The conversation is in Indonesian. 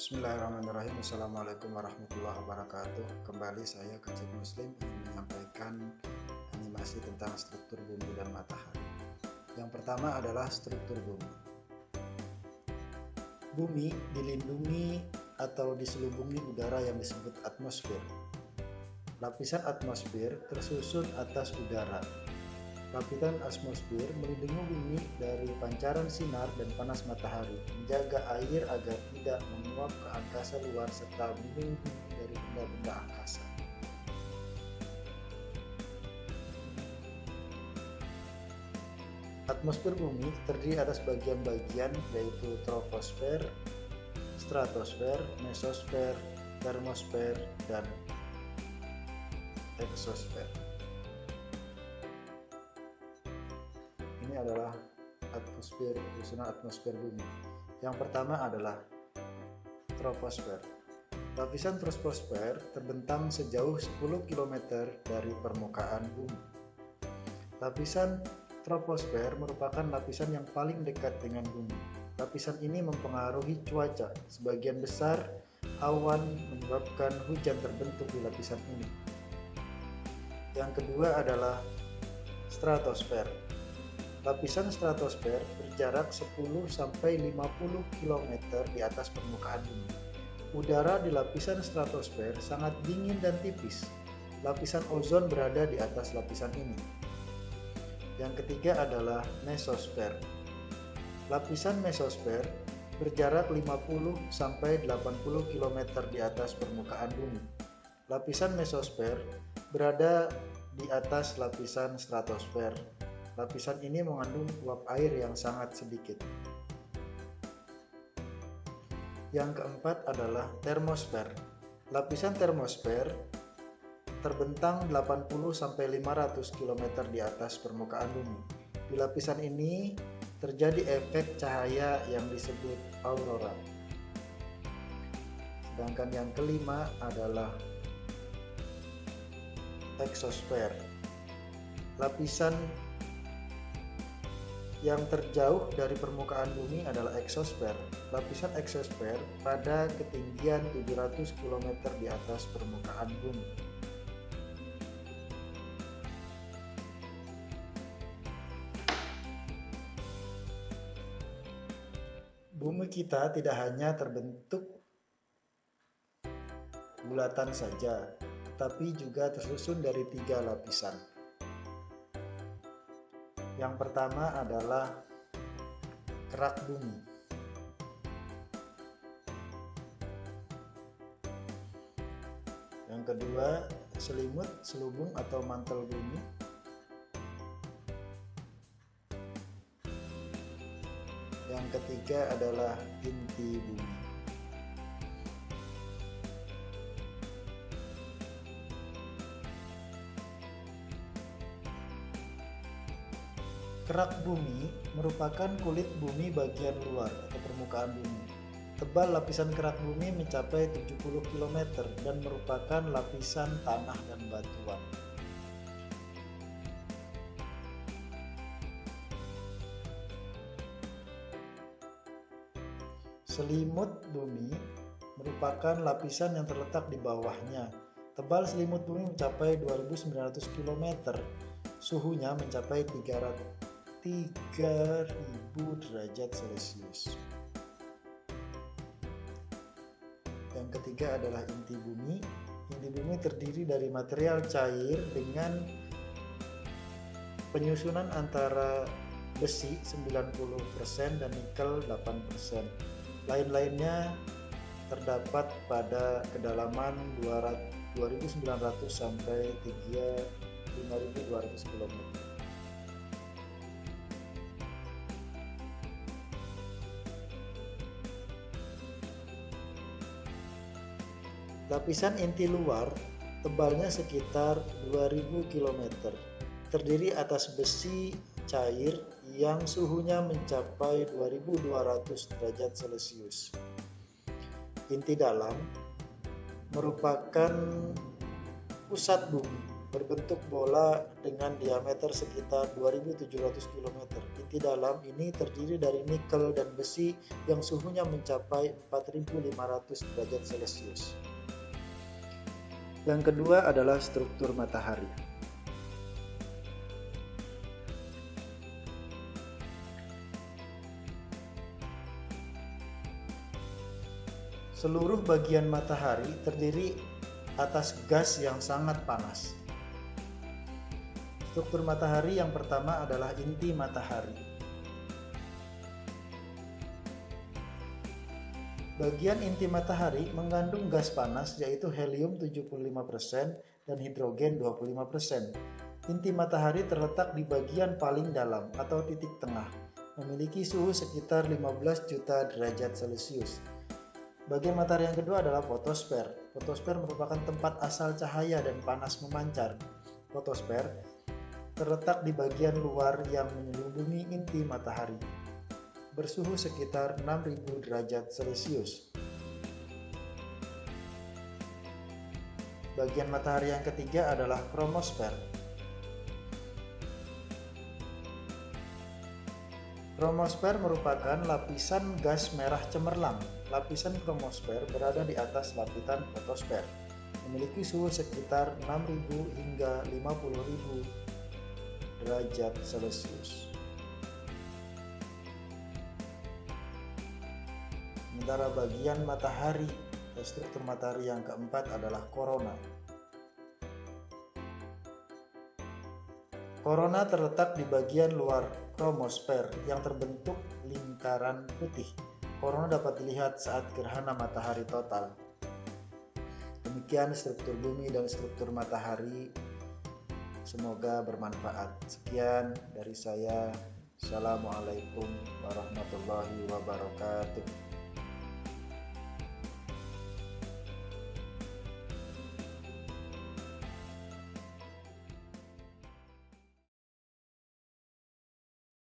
Bismillahirrahmanirrahim. Assalamualaikum warahmatullahi wabarakatuh. Kembali saya Kacip Muslim ingin menyampaikan animasi tentang struktur bumi dan matahari. Yang pertama adalah struktur bumi. Bumi dilindungi atau diselubungi udara yang disebut atmosfer. Lapisan atmosfer tersusun atas udara. Lapisan atmosfer melindungi bumi dari pancaran sinar dan panas matahari, menjaga air agar tidak menguap ke angkasa luar, serta melindungi bumi dari benda-benda angkasa. Atmosfer bumi terdiri atas bagian-bagian yaitu troposfer, stratosfer, mesosfer, termosfer, dan eksosfer. Ini adalah atmosfer, susunan atmosfer bumi. Yang pertama adalah troposfer. Lapisan troposfer terbentang sejauh 10 km dari permukaan bumi. Lapisan troposfer merupakan lapisan yang paling dekat dengan bumi. Lapisan ini mempengaruhi cuaca. Sebagian besar awan menyebabkan hujan terbentuk di lapisan ini. Yang kedua adalah stratosfer. Lapisan stratosfer berjarak 10-50 km di atas permukaan bumi. Udara di lapisan stratosfer sangat dingin dan tipis. Lapisan ozon berada di atas lapisan ini. Yang ketiga adalah mesosfer. Lapisan mesosfer berjarak 50-80 km di atas permukaan bumi. Lapisan mesosfer berada di atas lapisan stratosfer. Lapisan ini mengandung uap air yang sangat sedikit. Yang keempat adalah termosfer. Lapisan termosfer terbentang 80-500 km di atas permukaan bumi. Di lapisan ini terjadi efek cahaya yang disebut aurora. Sedangkan yang kelima adalah eksosfer. Lapisan yang terjauh dari permukaan bumi adalah eksosfer. Lapisan eksosfer pada ketinggian 700 km di atas permukaan bumi. Bumi kita tidak hanya terbentuk bulatan saja, tetapi juga tersusun dari 3 lapisan. Yang pertama adalah kerak bumi. Yang kedua, selimut, selubung atau mantel bumi. Yang ketiga adalah inti bumi. Kerak bumi merupakan kulit bumi bagian luar atau permukaan bumi. Tebal lapisan kerak bumi mencapai 70 km dan merupakan lapisan tanah dan batuan. Selimut bumi merupakan lapisan yang terletak di bawahnya. Tebal selimut bumi mencapai 2900 km. Suhunya mencapai 3000 derajat Celcius. Yang ketiga adalah inti bumi. Inti bumi terdiri dari material cair dengan penyusunan antara besi 90% dan nikel 8%. Lain-lainnya terdapat pada kedalaman 2900 sampai 5200 km. Lapisan inti luar tebalnya sekitar 2000 km, terdiri atas besi cair yang suhunya mencapai 2200 derajat Celcius. Inti dalam merupakan pusat bumi. berbentuk bola dengan diameter sekitar 2700 km. Inti dalam ini terdiri dari nikel dan besi yang suhunya mencapai 4500 derajat Celcius. Yang kedua adalah struktur matahari. Seluruh bagian matahari terdiri atas gas yang sangat panas. Struktur matahari yang pertama adalah inti matahari. Bagian inti matahari mengandung gas panas yaitu helium 75% dan hidrogen 25%. Inti matahari terletak di bagian paling dalam atau titik tengah, memiliki suhu sekitar 15 juta derajat Celcius. Bagian matahari yang kedua adalah fotosfer. Fotosfer merupakan tempat asal cahaya dan panas memancar. Fotosfer terletak di bagian luar yang menyelubungi inti matahari, bersuhu sekitar 6000 derajat Celcius. Bagian matahari yang ketiga adalah kromosfer. Kromosfer merupakan lapisan gas merah cemerlang. Lapisan kromosfer berada di atas lapisan fotosfer, memiliki suhu sekitar 6000 hingga 50000 derajat Celcius. Sementara bagian matahari, struktur matahari yang keempat adalah korona. Korona terletak di bagian luar kromosfer yang terbentuk lingkaran putih. Korona dapat dilihat saat gerhana matahari total. Demikian struktur bumi dan struktur matahari. Semoga bermanfaat. Sekian dari saya. Assalamualaikum warahmatullahi wabarakatuh.